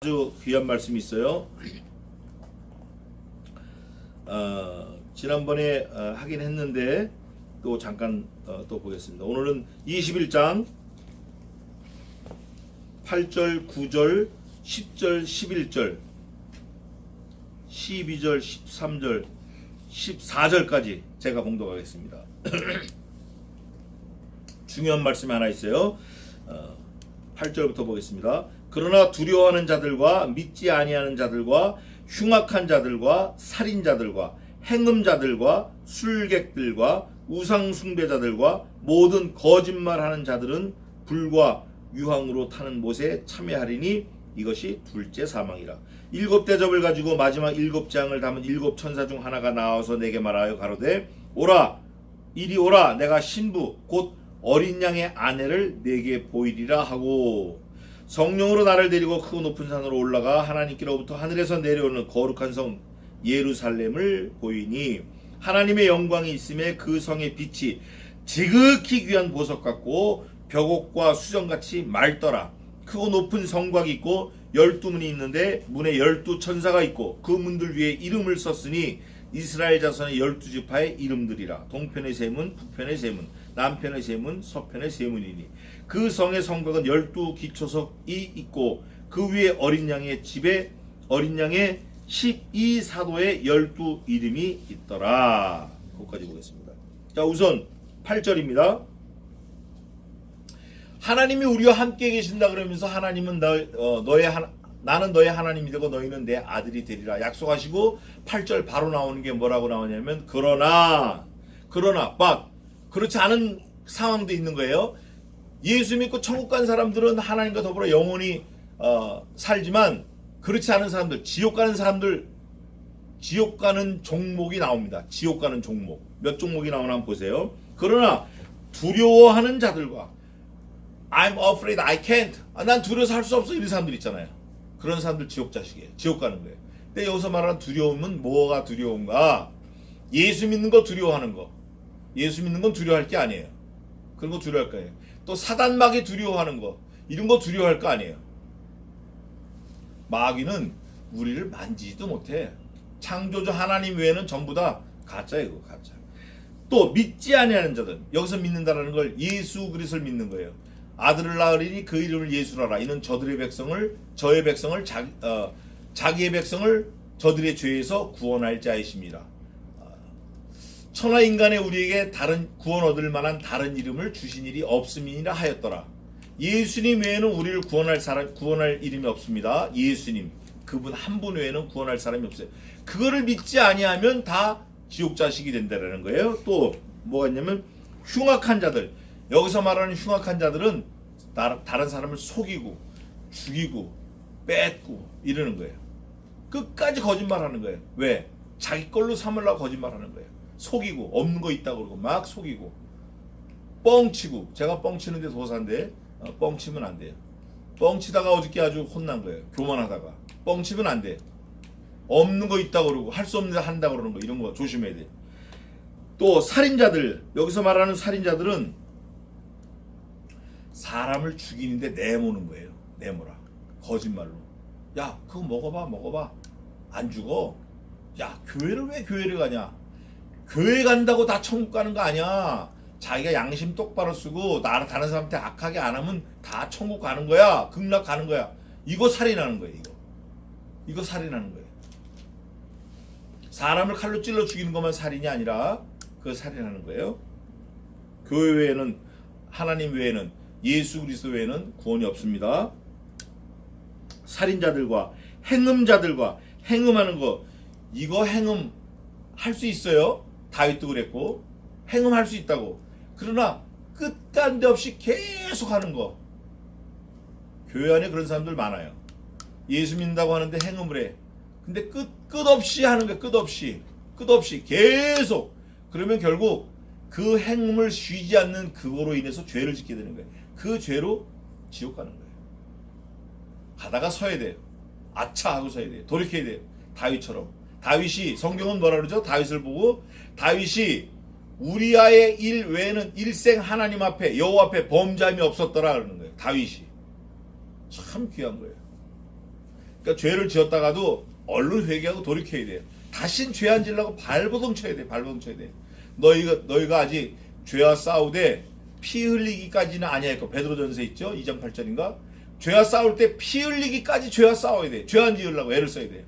아주 귀한 말씀이 있어요. 지난번에 하긴 했는데 또 잠깐 또 보겠습니다. 오늘은 21장 8절, 9절, 10절, 11절, 12절, 13절, 14절까지 제가 봉독하겠습니다. 중요한 말씀이 하나 있어요. 8절부터 보겠습니다. 그러나 두려워하는 자들과 믿지 아니하는 자들과 흉악한 자들과 살인자들과 행음자들과 술객들과 우상 숭배자들과 모든 거짓말하는 자들은 불과 유황으로 타는 못에 참여하리니 이것이 둘째 사망이라. 7 대접을 가지고 마지막 7 재앙을 담은 7 천사 중 하나가 나와서 내게 말하여 가로되 오라 이리 오라 내가 신부 곧 어린 양의 아내를 내게 보이리라 하고 성령으로 나를 데리고 크고 높은 산으로 올라가 하나님께로부터 하늘에서 내려오는 거룩한 성 예루살렘을 보이니 하나님의 영광이 있음에 그 성의 빛이 지극히 귀한 보석 같고 벽옥과 수정같이 맑더라. 크고 높은 성곽이 있고 12문이 있는데 문에 12 천사가 있고 그 문들 위에 이름을 썼으니 이스라엘 자손의 12지파의 이름들이라. 동편의 세 문, 북편의 세 문, 남편의 세 문, 서편의 세 문이니 그 성의 성곽은 12 기초석이 있고 그 위에 어린 양의 집에 어린 양의 12사도의 12 이름이 있더라. 거기까지 보겠습니다. 자, 우선 8절입니다. 하나님이 우리와 함께 계신다 그러면서 하나님은 나는 너의 하나님이 되고 너희는 내 아들이 되리라 약속하시고 8절 바로 나오는 게 뭐라고 나오냐면 그러나 막 그렇지 않은 상황도 있는 거예요. 예수 믿고 천국 간 사람들은 하나님과 더불어 영원히 살지만 그렇지 않은 사람들, 지옥 가는 종목이 나옵니다. 지옥 가는 종목. 몇 종목이 나오나 한번 보세요. 그러나 두려워하는 자들과 I'm afraid I can't. 난 두려워서 할 수 없어. 이런 사람들 있잖아요. 그런 사람들 지옥 자식이에요. 지옥 가는 거예요. 근데 여기서 말하는 두려움은 뭐가 두려운가? 예수 믿는 거 두려워하는 거. 예수 믿는 건 두려워할 게 아니에요. 그런 거 두려워할 거예요. 또 사단마귀 두려워하는 거. 이런 거 두려워할 거 아니에요. 마귀는 우리를 만지지도 못해. 창조주 하나님 외에는 전부 다 가짜예요. 가짜. 또 믿지 아니하는 자들. 여기서 믿는다라는 걸 예수 그리스도를 믿는 거예요. 아들을 낳으리니 그 이름을 예수라라. 이는 저의 백성을 자기의 백성을 저들의 죄에서 구원할 자이십니다. 천하 인간의 우리에게 다른 구원 얻을 만한 다른 이름을 주신 일이 없음이니라 하였더라. 예수님 외에는 우리를 구원할 이름이 없습니다. 예수님 그분 한 분 외에는 구원할 사람이 없어요. 그거를 믿지 아니하면 다 지옥 자식이 된다라는 거예요. 또 뭐가 있냐면 흉악한 자들. 여기서 말하는 흉악한 자들은 다른 사람을 속이고 죽이고 뺏고 이러는 거예요. 끝까지 거짓말하는 거예요. 왜? 자기 걸로 삼으려고 거짓말하는 거예요. 속이고 없는 거 있다고 그러고 막 속이고 뻥치고. 제가 뻥치는데 도사인데 뻥치면 안 돼요. 뻥치다가 어저께 아주 혼난 거예요. 교만하다가 뻥치면 안 돼요. 없는 거 있다고 그러고 할 수 없는 데 한다고 그러는 거 이런 거 조심해야 돼요. 또 살인자들. 여기서 말하는 살인자들은 사람을 죽이는데 내모는 거예요. 내모라. 거짓말로. 야 그거 먹어봐. 안 죽어. 야 왜 교회를 가냐. 교회 간다고 다 천국 가는 거 아니야. 자기가 양심 똑바로 쓰고 다른 사람한테 악하게 안 하면 다 천국 가는 거야. 극락 가는 거야. 이거 살인하는 거예요. 이거 살인하는 거예요. 사람을 칼로 찔러 죽이는 것만 살인이 아니라 그거 살인하는 거예요. 교회 외에는 하나님 외에는 예수 그리스도 외에는 구원이 없습니다. 살인자들과 행음자들과 행음하는 거. 이거 행음 할 수 있어요. 다윗도 그랬고 행음할 수 있다고. 그러나 끝간데 없이 계속 하는 거. 교회 안에 그런 사람들 많아요. 예수 믿는다고 하는데 행음을 해. 근데 끝없이 하는 거야. 끝없이 계속. 그러면 결국 그 행음을 쉬지 않는 그거로 인해서 죄를 짓게 되는 거예요. 그 죄로 지옥 가는 거예요. 가다가 서야 돼요. 아차 하고 서야 돼요. 돌이켜야 돼요. 다윗처럼. 다윗이 성경은 뭐라 그러죠? 다윗을 보고 다윗이 우리아의 일 외에는 일생 하나님 앞에 여호와 앞에 범죄함이 없었더라 그러는 거예요. 다윗이 참 귀한 거예요. 그러니까 죄를 지었다가도 얼른 회개하고 돌이켜야 돼요. 다신 죄 안 지으려고 발버둥 쳐야 돼. 발버둥 쳐야 돼. 너희가 아직 죄와 싸우되 피 흘리기까지는 아니하였고, 베드로전서 있죠? 2장 8절인가? 죄와 싸울 때 피 흘리기까지 죄와 싸워야 돼. 죄 안 지으려고 애를 써야 돼.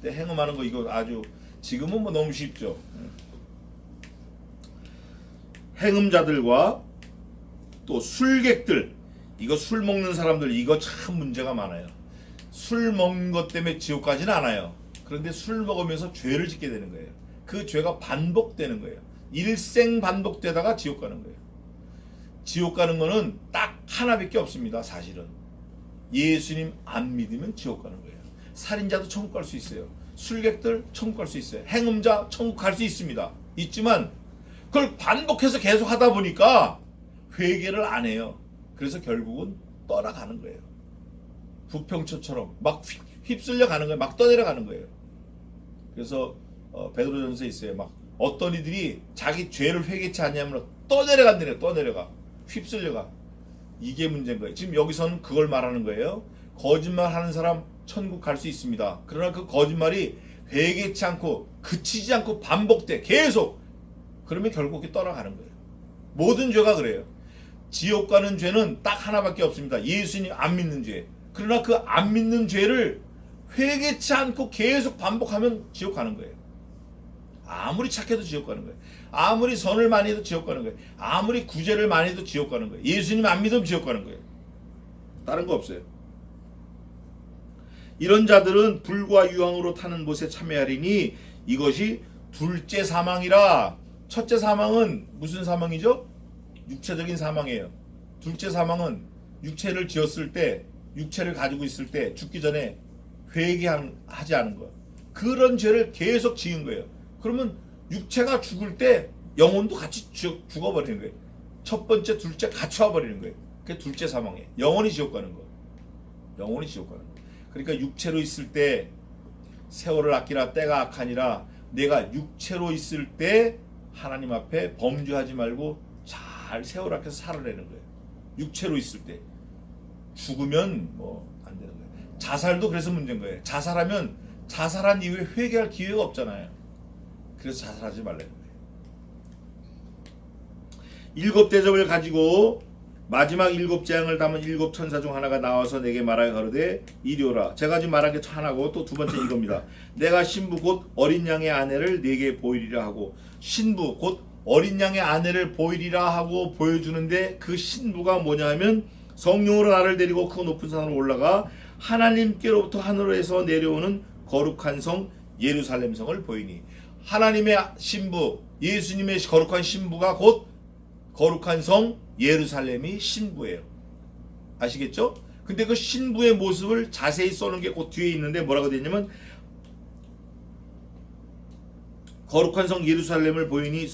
근데 행음하는 거 이거 아주 지금은 뭐 너무 쉽죠. 행음자들과 또 술객들, 이거 술 먹는 사람들 이거 참 문제가 많아요. 술 먹는 것 때문에 지옥 가지는 않아요. 그런데 술 먹으면서 죄를 짓게 되는 거예요. 그 죄가 반복되는 거예요. 일생 반복되다가 지옥 가는 거예요. 지옥 가는 거는 딱 하나밖에 없습니다. 사실은 예수님 안 믿으면 지옥 가는 거예요. 살인자도 천국 갈 수 있어요. 술객들 천국 갈 수 있어요. 행음자 천국 갈 수 있습니다. 있지만 그걸 반복해서 계속 하다 보니까 회개를 안 해요. 그래서 결국은 떠나가는 거예요. 부평초처럼 막 휩쓸려 가는 거예요. 막 떠내려가는 거예요. 그래서 베드로전서에 있어요. 막 어떤 이들이 자기 죄를 회개치 않냐면 떠내려간대요. 떠내려가. 휩쓸려가. 이게 문제인 거예요. 지금 여기서는 그걸 말하는 거예요. 거짓말하는 사람 천국 갈 수 있습니다. 그러나 그 거짓말이 회개치 않고 그치지 않고 반복돼. 계속. 그러면 결국 떠나가는 거예요. 모든 죄가 그래요. 지옥 가는 죄는 딱 하나밖에 없습니다. 예수님 안 믿는 죄. 그러나 그 안 믿는 죄를 회개치 않고 계속 반복하면 지옥 가는 거예요. 아무리 착해도 지옥 가는 거예요. 아무리 선을 많이 해도 지옥 가는 거예요. 아무리 구제를 많이 해도 지옥 가는 거예요. 예수님 안 믿으면 지옥 가는 거예요. 다른 거 없어요. 이런 자들은 불과 유황으로 타는 못에 참여하리니 이것이 둘째 사망이라. 첫째 사망은 무슨 사망이죠? 육체적인 사망이에요. 둘째 사망은 육체를 지었을 때, 육체를 가지고 있을 때 죽기 전에 회개하지 않은 거. 그런 죄를 계속 지은 거예요. 그러면 육체가 죽을 때 영혼도 같이 죽어버리는 거예요. 첫 번째, 둘째 같이 와버리는 거예요. 그게 둘째 사망이에요. 영혼이 지옥 가는 거. 영혼이 지옥 가는 거. 그러니까 육체로 있을 때 세월을 아끼라 때가 악하니라. 내가 육체로 있을 때 하나님 앞에 범죄하지 말고 잘 세월 아껴서 살아내는 거예요. 육체로 있을 때. 죽으면 뭐 안 되는 거예요. 자살도 그래서 문제인 거예요. 자살하면 자살한 이후에 회개할 기회가 없잖아요. 그래서 자살하지 말라는 거예요. 일곱 대접을 가지고 마지막 일곱 재앙을 담은 일곱 천사 중 하나가 나와서 내게 말하여 가로되 이리 오라. 제가 지금 말한 게 하나고 또 두 번째 이겁니다. 내가 신부 곧 어린 양의 아내를 네게 보이리라 하고, 신부 곧 어린 양의 아내를 보이리라 하고 보여주는데 그 신부가 뭐냐 하면 성령으로 나를 데리고 그 높은 산으로 올라가 하나님께로부터 하늘에서 내려오는 거룩한 성 예루살렘 성을 보이니. 하나님의 신부, 예수님의 거룩한 신부가 곧 거룩한 성 예루살렘이 신부예요. 아시겠죠? 근데 그 신부의 모습을 자세히 써놓은 게 그 뒤에 있는데 뭐라고 되어 있냐면 거룩한 성 예루살렘을 보이니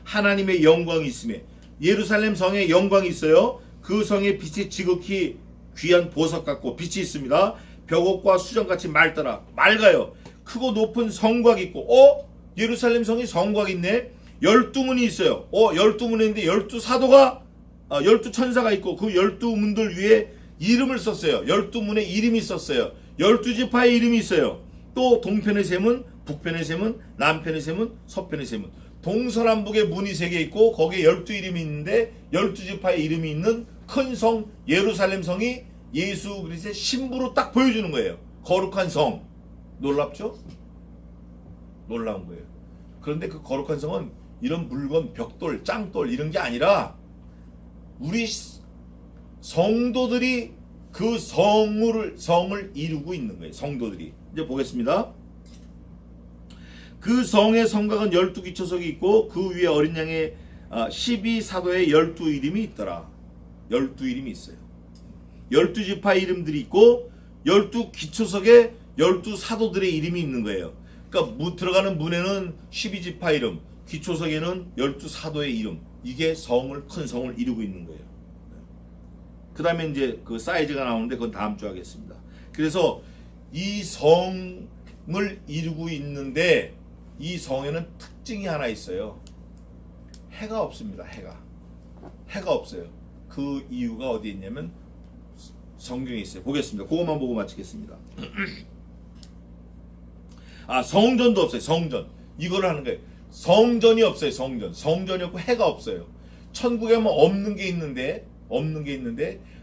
하나님의 영광이 있음에. 예루살렘 성에 영광이 있어요. 그 성의 빛이 지극히 귀한 보석 같고 빛이 있습니다. 벽옥과 수정같이 맑더라. 맑아요. 크고 높은 성곽이 있고, 예루살렘 성이 성곽이 있네. 12문이 있어요. 12문이 있는데 12사도가 12천사가 있고 그 12문들 위에 이름을 썼어요. 12문에 이름이 있었어요. 12지파의 이름이 있어요. 또 동편의 셈은, 북편의 셈은, 남편의 셈은, 서편의 셈은. 동서남북의 문이 3개 있고 거기에 12이름이 있는데 12지파의 이름이 있는 큰 성 예루살렘 성이 예수 그리스도의 신부로 딱 보여주는 거예요. 거룩한 성. 놀랍죠? 놀라운 거예요. 그런데 그 거룩한 성은 이런 물건, 벽돌, 짱돌 이런 게 아니라 우리 성도들이 그 성을 이루고 있는 거예요. 성도들이. 이제 보겠습니다. 그 성의 성곽은 12기초석이 있고 그 위에 어린 양의 12사도의 12이름이 있더라. 12이름이 있어요. 12지파 이름들이 있고 12기초석에 12사도들의 이름이 있는 거예요. 그러니까 들어가는 문에는 12지파 이름, 기초석에는 12사도의 이름. 이게 큰 성을 이루고 있는 거예요. 그 다음에 이제 그 사이즈가 나오는데 그건 다음 주 하겠습니다. 그래서 이 성을 이루고 있는데 이 성에는 특징이 하나 있어요. 해가 없습니다. 해가 없어요. 그 이유가 어디 있냐면 성경에 있어요. 보겠습니다. 그것만 보고 마치겠습니다. 아, 성전도 없어요. 성전. 이거를 하는 거예요. 성전이 없어요. 성전이 없고 해가 없어요. 천국에 뭐 없는 게 있는데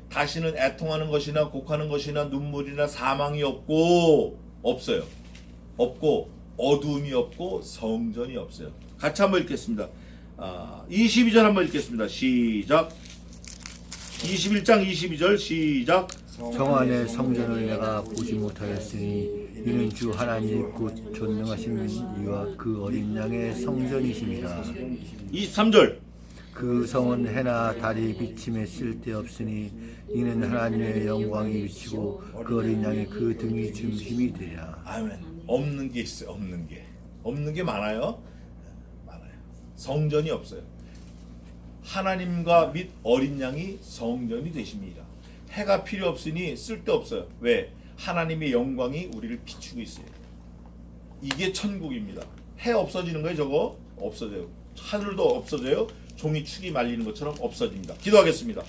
다시는 애통하는 것이나 곡하는 것이나 눈물이나 사망이 없어요. 없고 어두움이 없고 성전이 없어요. 같이 한번 읽겠습니다. 22절 한번 읽겠습니다. 시작. 21장 22절 시작. 성 안의 성전을 내가 보지 못하였으니 이는 주 하나님 곧 전능하신 이와 그 어린 양의 성전이심이라. 23절. 그 성은 해나 달이 비침에 쓸데없으니 이는 하나님의 영광이 비치고 그 어린 양의 그 등이 중심이 되라. 아멘. 없는 게 있어요. 없는 게 많아요. 성전이 없어요. 하나님과 및 어린 양이 성전이 되십니다. 해가 필요 없으니 쓸데없어요. 왜? 하나님의 영광이 우리를 비추고 있어요. 이게 천국입니다. 해 없어지는 거예요. 저거 없어져요. 하늘도 없어져요. 종이 축이 말리는 것처럼 없어집니다. 기도하겠습니다.